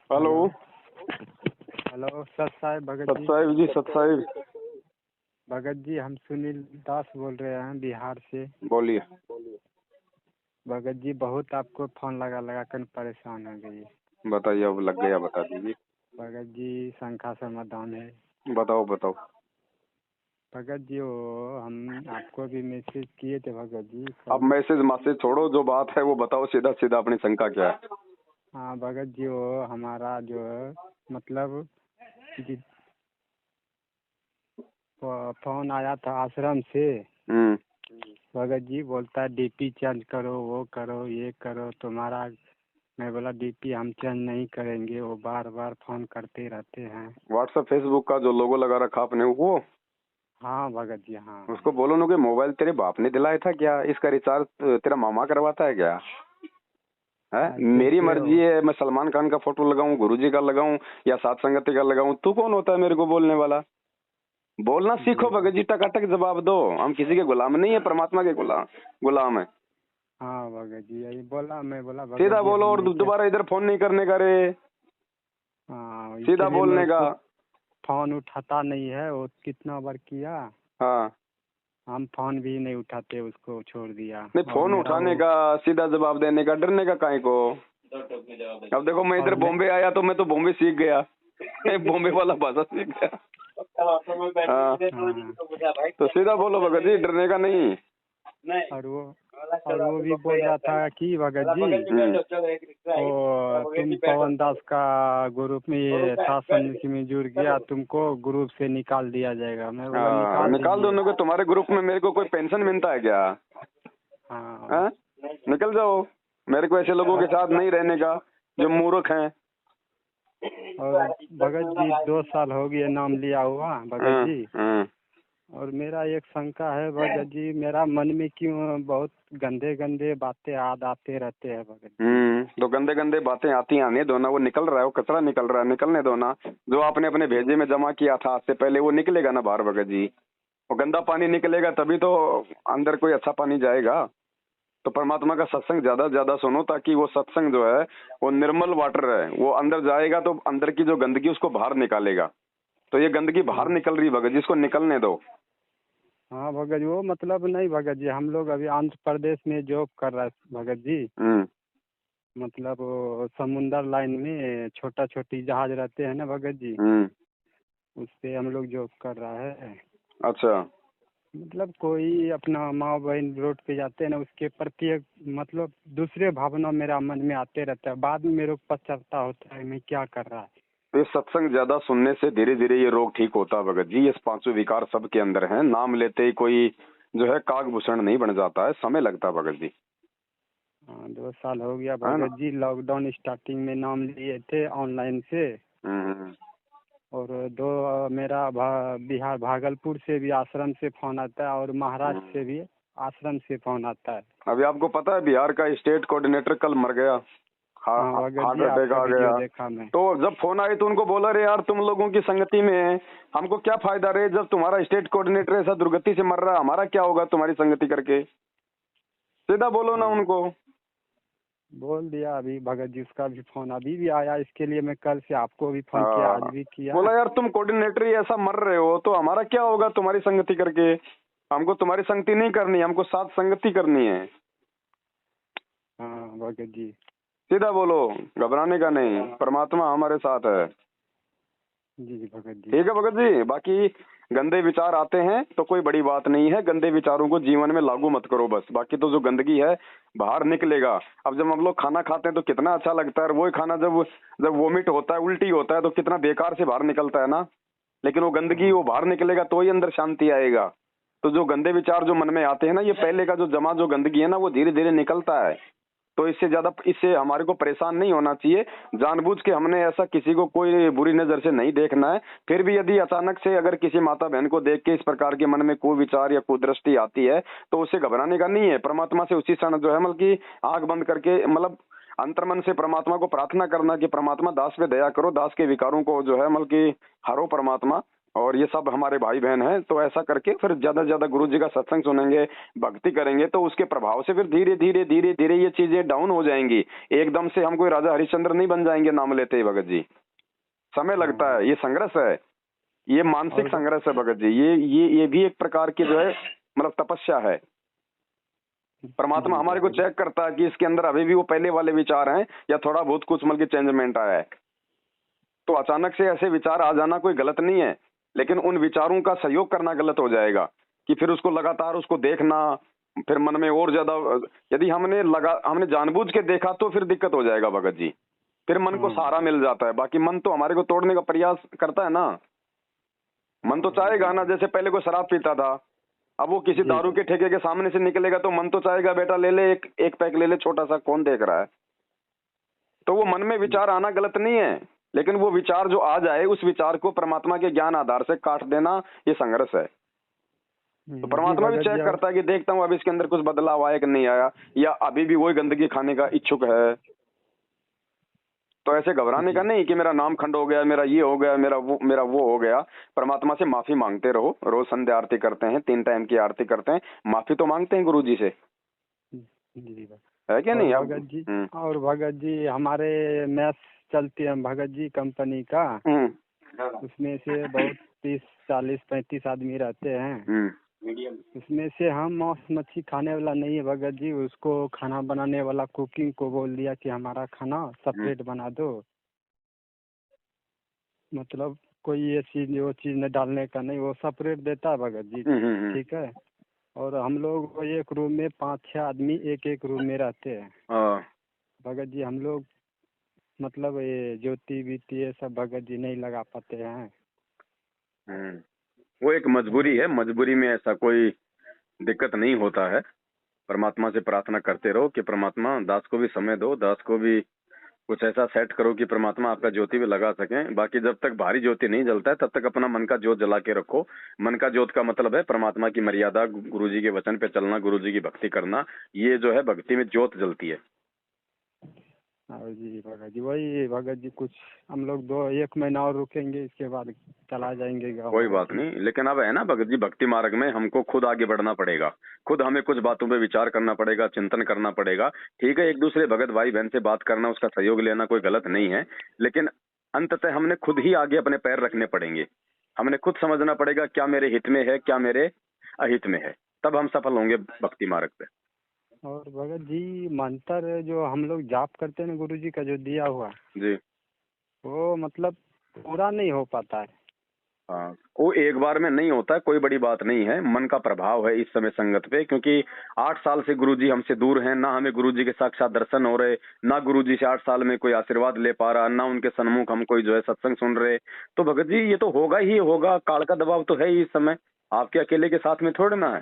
Hello. Hello सत साहिब भगत सत जी। साहिब जी, सत साहिब। भगत जी हम सुनील दास बोल रहे हैं बिहार से। बोलिए। भगत जी बहुत आपको फोन लगा लगा कर परेशान हो गई। बताइए, अब लग गया, बता दीजिए। भगत जी शंका समाधान है। बताओ बताओ। भगत जी वो हम आपको भी मैसेज किए थे भगत जी अब कल। मैसेज छोड़ो, जो बात है वो बताओ, सीधा सीधा अपनी शंका क्या है। हाँ भगत जी वो हमारा जो है मतलब जी फोन आया था आश्रम से। भगत जी बोलता है डीपी चेंज करो, वो करो, ये करो तुम्हारा। मैं बोला डीपी हम चेंज नहीं करेंगे, वो बार बार फोन करते रहते हैं। व्हाट्सएप फेसबुक का जो लोगो लगा रखा आपने वो, हाँ भगत जी हाँ। उसको बोलो ना कि मोबाइल तेरे बाप ने दिलाया था क्या, इसका रिचार्ज तेरा मामा करवाता है क्या है? मेरी कैसे मर्जी है, मैं सलमान खान का फोटो लगाऊं, गुरुजी का लगाऊं या सात संगति का लगाऊं, तू कौन होता है मेरे को बोलने वाला? बोलना सीखो जी भगत जी, टकाटक जवाब दो। हम किसी के गुलाम नहीं है, परमात्मा के गुलाम है। हाँ भगत जी यही बोला। मैं बोला भगत सीधा जी बोलो, हम और नहीं कर। दोबारा इधर फोन नहीं करने का रे, हाँ सीधा इसलिए मैं बोलने का। उसको फोन उठाता नहीं है। वो कितना बार किया, हाँ, हम फोन भी नहीं उठाते, उसको छोड़ दिया। नहीं और फोन मेरा उठाने वो का, सीधा जवाब देने का, डरने का काहे को? अब देखो, मैं इधर और बॉम्बे आया तो मैं तो बॉम्बे सीख गया, बॉम्बे वाला भाषा सीख गया। हाँ, हाँ तो सीधा बोलो भगत जी, डरने का नहीं। और वो भी बोल रहा था कि भगत जी वो तुम पवन दास का ग्रुप में ये सात समिति में जुड़ गया, तुमको ग्रुप से निकाल दिया जाएगा। मैं बोला हाँ, निकाल निकाल दो दीजिए। उनको। तुम्हारे ग्रुप में मेरे को कोई पेंशन मिलता है क्या? हाँ हाँ? निकल जाओ, मेरे को ऐसे लोगों के साथ नहीं रहने का जो मूर्ख हैं। और भगत जी 2 साल हो गए नाम लिया हुआ भगत हाँ, जी। हाँ। और मेरा एक शंका है भगत जी, मेरा मन में क्यों बहुत गंदे गंदे बातें याद आते रहते हैं भगत जी। तो गंदे गंदे बातें आती आने दो ना, वो निकल रहा है, वो कचरा निकल रहा है, निकलने दो ना। जो आपने अपने भेजे में जमा किया था आज से पहले, वो निकलेगा ना बाहर भगत जी। वो गंदा पानी निकलेगा तभी तो अंदर कोई अच्छा पानी जाएगा। तो परमात्मा का सत्संग ज्यादा से ज्यादा सुनो, ताकि वो सत्संग जो है वो निर्मल वाटर है, वो अंदर जाएगा तो अंदर की जो गंदगी उसको बाहर निकालेगा। तो ये गंदगी बाहर निकल रही भगत जी, इसको निकलने दो। हाँ भगत जी वो मतलब नहीं भगत जी, हम लोग अभी आंध्र प्रदेश में जॉब कर रहा है भगत जी। हम्म। मतलब वो समुंदर लाइन में छोटा छोटी जहाज रहते हैं ना भगत जी, हम्म। उस पे हम लोग जॉब कर रहा है। अच्छा। मतलब कोई अपना माँ बहन रोड पे जाते हैं ना, उसके प्रति एक मतलब दूसरे भावना मेरा मन में आते रहता है। बाद में मेरे को पछतावा होता है मैं क्या कर रहा है। तो ये सत्संग ज्यादा सुनने से धीरे धीरे ये रोग ठीक होता है भगत जी। ये पांचों विकार सबके अंदर हैं, नाम लेते ही कोई जो है कागभूषण नहीं बन जाता है, समय लगता है भगत जी। हाँ 2 साल हो गया है ना? भगत जी। लॉकडाउन स्टार्टिंग में नाम लिए थे ऑनलाइन से। हम्म। और मेरा बिहार भागलपुर से भी आश्रम से फोन आता है और महाराष्ट्र से भी आश्रम से फोन आता है। अभी आपको पता है बिहार का स्टेट कोऑर्डिनेटर कल मर गया, हाँ भगत हार्ट जी अटैक आपका आ वीडियो गया। देखा मैं। तो जब फोन आए तो उनको बोला, रे यार तुम लोगों की संगति में हमको क्या फायदा रे, जब तुम्हारा स्टेट कोऑर्डिनेटर ऐसा दुर्गति से मर रहा है, हमारा क्या होगा तुम्हारी संगति करके? सीधा बोलो ना हाँ उनको। बोल दिया अभी भगत जी, उसका भी फोन अभी भी आया। इसके लिए मैं कल से आपको भी फोन किया, आज हाँ, भी किया। बोला यार तुम कोऑर्डिनेटर ही ऐसा मर रहे हो तो हमारा क्या होगा तुम्हारी संगति करके? हमको तुम्हारी संगति नहीं करनी, हमको साथ संगति करनी है। हाँ भगत जी। सीधा बोलो, घबराने का नहीं, परमात्मा हमारे साथ है। जी जी भगत जी। ठीक है भगत जी। बाकी गंदे विचार आते हैं तो कोई बड़ी बात नहीं है, गंदे विचारों को जीवन में लागू मत करो बस। बाकी तो जो गंदगी है बाहर निकलेगा। अब जब हम लोग खाना खाते हैं तो कितना अच्छा लगता है, वही खाना जब जब वोमिट होता है, उल्टी होता है, तो कितना बेकार से बाहर निकलता है ना। लेकिन वो गंदगी वो बाहर निकलेगा तो ही अंदर शांति आएगा। तो जो गंदे विचार जो मन में आते हैं ना, ये पहले का जो जमा जो गंदगी है ना, वो धीरे धीरे निकलता है। तो इससे हमारे को परेशान नहीं होना चाहिए। जानबूझ के हमने ऐसा किसी को कोई बुरी नजर से नहीं देखना है। फिर भी यदि अचानक से अगर किसी माता बहन को देख के इस प्रकार के मन में कोई विचार या कुदृष्टि आती है तो उसे घबराने का नहीं है। परमात्मा से उसी क्षण जो है मतलब की आंख बंद करके मतलब अंतर्मन से परमात्मा को प्रार्थना करना कि परमात्मा दास पे दया करो, दास के विकारों को जो है मतलब की हरो परमात्मा। और ये सब हमारे भाई बहन हैं। तो ऐसा करके फिर ज्यादा से ज्यादा गुरु जी का सत्संग सुनेंगे, भक्ति करेंगे, तो उसके प्रभाव से फिर धीरे धीरे धीरे धीरे ये चीजें डाउन हो जाएंगी। एकदम से हम कोई राजा हरिश्चंद्र नहीं बन जाएंगे नाम लेते ही भगत जी, समय लगता है। ये संघर्ष है, ये मानसिक संघर्ष है भगत जी। ये भी एक प्रकार की जो है मतलब तपस्या है। परमात्मा हमारे को चेक करता है कि इसके अंदर अभी भी वो पहले वाले विचार हैं या थोड़ा बहुत कुछ मतलब चेंजमेंट आया है। तो अचानक से ऐसे विचार आ जाना कोई गलत नहीं है, लेकिन उन विचारों का सहयोग करना गलत हो जाएगा कि फिर उसको लगातार उसको देखना, फिर मन में और ज्यादा यदि हमने जानबूझ के देखा तो फिर दिक्कत हो जाएगा भगत जी। फिर मन को सहारा मिल जाता है, बाकी मन तो हमारे को तोड़ने का प्रयास करता है ना। मन तो चाहेगा ना, जैसे पहले कोई शराब पीता था, अब वो किसी दारू के ठेके के सामने से निकलेगा तो मन तो चाहेगा बेटा ले ले, एक पैक ले ले छोटा सा, कौन देख रहा है। तो वो मन में विचार आना गलत नहीं है, लेकिन वो विचार जो आ जाए उस विचार को परमात्मा के ज्ञान आधार से काट देना, ये संघर्ष है। तो परमात्मा भी चेक करता है कि देखता हूँ अब इसके अंदर कुछ बदलाव आया कि नहीं आया, या अभी भी वही गंदगी खाने का इच्छुक है। तो ऐसे घबराने का नहीं कि मेरा नाम खंड हो गया, मेरा ये हो गया, मेरा वो हो गया। परमात्मा से माफी मांगते रहो। रोज संध्या आरती करते हैं, 3 टाइम की आरती करते हैं, माफी तो मांगते हैं गुरु जी से, है क्या नहीं भगत जी? और भगत जी हमारे मैच चलती है भगत जी कंपनी का, उसमें से बहुत 30, 40, 35 आदमी रहते हैं। उसमें से हम मांस मच्छी खाने वाला नहीं है भगत जी, उसको खाना बनाने वाला कुकिंग को बोल दिया कि हमारा खाना सेपरेट बना दो। मतलब कोई ये चीज वो चीज न डालने का नहीं, वो सेपरेट देता है भगत जी। ठीक है। और हम लोग एक रूम में 5-6 आदमी एक रूम में रहते हैं भगत जी। हम लोग मतलब ये ज्योति बीती ये सब भगत जी नहीं लगा पाते हैं। वो एक मजबूरी है, मजबूरी में ऐसा कोई दिक्कत नहीं होता है। परमात्मा से प्रार्थना करते रहो कि परमात्मा दास को भी समय दो, दास को भी कुछ ऐसा सेट करो कि परमात्मा आपका ज्योति भी लगा सकें। बाकी जब तक भारी ज्योति नहीं जलता है तब तक अपना मन का ज्योत जला के रखो। मन का ज्योत का मतलब है परमात्मा की मर्यादा, गुरुजी के वचन पे चलना, गुरुजी की भक्ति करना। ये जो है भक्ति में ज्योत जलती है। जी भगत जी, वही भगत जी कुछ हम लोग 1 महीना और रुकेंगे, इसके बाद चला जाएंगे गाँव। कोई बात नहीं, लेकिन अब है ना भगत जी, भक्ति मार्ग में हमको खुद आगे बढ़ना पड़ेगा। खुद हमें कुछ बातों पे विचार करना पड़ेगा, चिंतन करना पड़ेगा। ठीक है, एक दूसरे भगत भाई बहन से बात करना, उसका सहयोग लेना कोई गलत नहीं है, लेकिन अंततः हमने खुद ही आगे अपने पैर रखने पड़ेंगे। हमने खुद समझना पड़ेगा क्या मेरे हित में है, क्या मेरे अहित में है, तब हम सफल होंगे भक्ति मार्ग पे। और भगत जी मंत्र जो हम लोग जाप करते हैं ना गुरु जी का जो दिया हुआ जी, वो मतलब पूरा नहीं हो पाता है। हाँ, वो एक बार में नहीं होता है, कोई बड़ी बात नहीं है। मन का प्रभाव है इस समय संगत पे, क्योंकि 8 साल से गुरुजी हमसे दूर हैं, ना हमें गुरुजी के साक्षात दर्शन हो रहे, ना गुरुजी से 8 साल में कोई आशीर्वाद ले पा रहा, ना उनके सन्मुख हम कोई जो है सत्संग सुन रहे। तो भगत जी ये तो होगा ही होगा, काल का दबाव तो है ही इस समय, आपके अकेले के साथ में थोड़े ना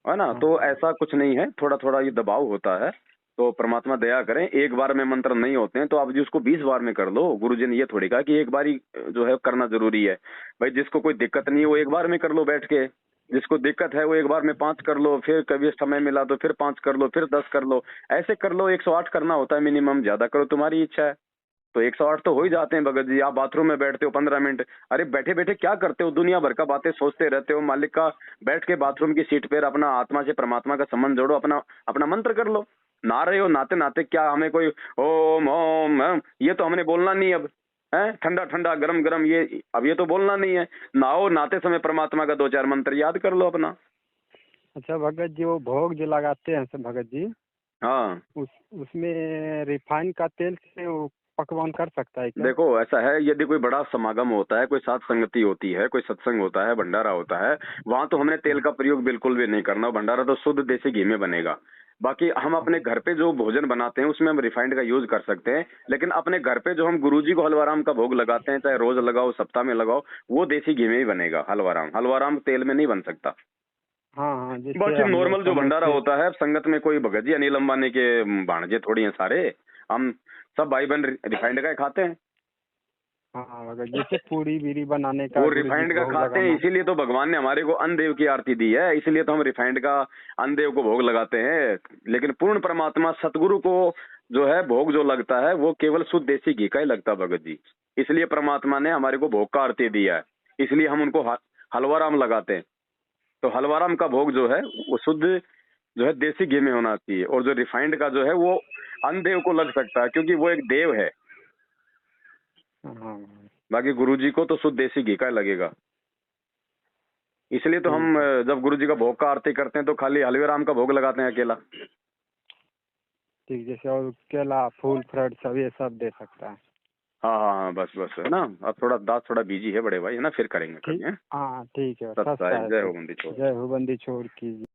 है ना। तो ऐसा कुछ नहीं है, थोड़ा थोड़ा ये दबाव होता है। तो परमात्मा दया करें, एक बार में मंत्र नहीं होते हैं तो आप जी उसको 20 बार में कर लो। गुरुजी ने ये थोड़ी कहा कि एक बार ही जो है करना जरूरी है। भाई जिसको कोई दिक्कत नहीं है वो एक बार में कर लो बैठ के, जिसको दिक्कत है वो एक बार में 5 कर लो, फिर कभी समय मिला तो फिर 5 कर लो, फिर 10 कर लो, ऐसे कर लो। 108 करना होता है मिनिमम, ज्यादा करो तुम्हारी इच्छा है। तो 108 तो हो ही जाते हैं भगत जी। आप बाथरूम में बैठते हो 15 मिनट, अरे बैठे बैठे क्या करते हो, दुनिया भर का बातें सोचते रहते हो। मालिक का बैठ के बाथरूम की सीट पर अपना आत्मा से परमात्मा का संबंध जोड़ो, अपना अपना मंत्र कर लो। नहा रहे हो, नहाते नहाते क्या हमें कोई ओम ओम ये तो हमने बोलना नहीं अब है, ठंडा ठंडा गरम गरम ये अब ये तो बोलना नहीं है। नहाओ, नहाते समय परमात्मा का 2-4 मंत्र याद कर लो अपना। अच्छा भगत जी वो भोग जो लगाते हैं सब भगत जी, हाँ, उसमें रिफाइन का तेल से वो पकवान कर सकता है क्या? देखो ऐसा है, यदि कोई बड़ा समागम होता है, कोई साथ संगति होती है, कोई सत्संग होता है, भंडारा होता है, वहां तो हमने तेल का प्रयोग बिल्कुल भी नहीं करना। भंडारा तो शुद्ध देसी घी में बनेगा। बाकी हम अपने घर पे जो भोजन बनाते हैं उसमें हम रिफाइंड का यूज कर सकते हैं, लेकिन अपने घर पे जो हम गुरुजी को हलवाराम का भोग लगाते हैं, चाहे रोज लगाओ सप्ताह में लगाओ, वो देसी घी में ही बनेगा। हलवाराम तेल में नहीं बन सकता। हाँ, बाकी नॉर्मल जो भंडारा होता है संगत में कोई भगत जी अनिल अंबानी के भाणजे थोड़ी हैं सारे, हम सब भाई बहन रिफाइंड का खाते हैं। हाँ, जैसे पूरी बीड़ी बनाने का वो रिफाइंड का खाते हैं, इसीलिए तो भगवान ने हमारे को अन्नदेव की आरती दी है, इसलिए तो हम रिफाइंड का अन्नदेव को भोग लगाते हैं। लेकिन पूर्ण परमात्मा सतगुरु को जो है भोग जो लगता है वो केवल शुद्ध देसी घी का ही लगता है भगत जी। इसलिए परमात्मा ने हमारे को भोग का आरती दिया है इसलिए हम उनको हलवाराम लगाते हैं। तो हलवाराम का भोग जो है वो शुद्ध जो है देसी घी में होना चाहिए, और जो रिफाइंड का जो है वो अनदेव को लग सकता है क्योंकि वो एक देव है। हाँ बाकी गुरुजी को तो शुद्ध देसी घी का लगेगा। इसलिए तो हम जब गुरुजी का भोग का आरती करते हैं तो खाली हलवेराम का भोग लगाते हैं अकेला। ठीक, जैसे और केला फूल फ्रूट सब ये सब दे सकता है। हाँ हाँ हाँ, बस बस है ना। अब थोड़ा दांत थोड़ा बिजी है बड़े भाई, है ना, फिर करेंगे कभी। ठीक, हाँ ठीक है, सत्ता सस्ता है। है जय तो। हो बंदी छोड़। जय हो बंदी छोड़ कीजिए।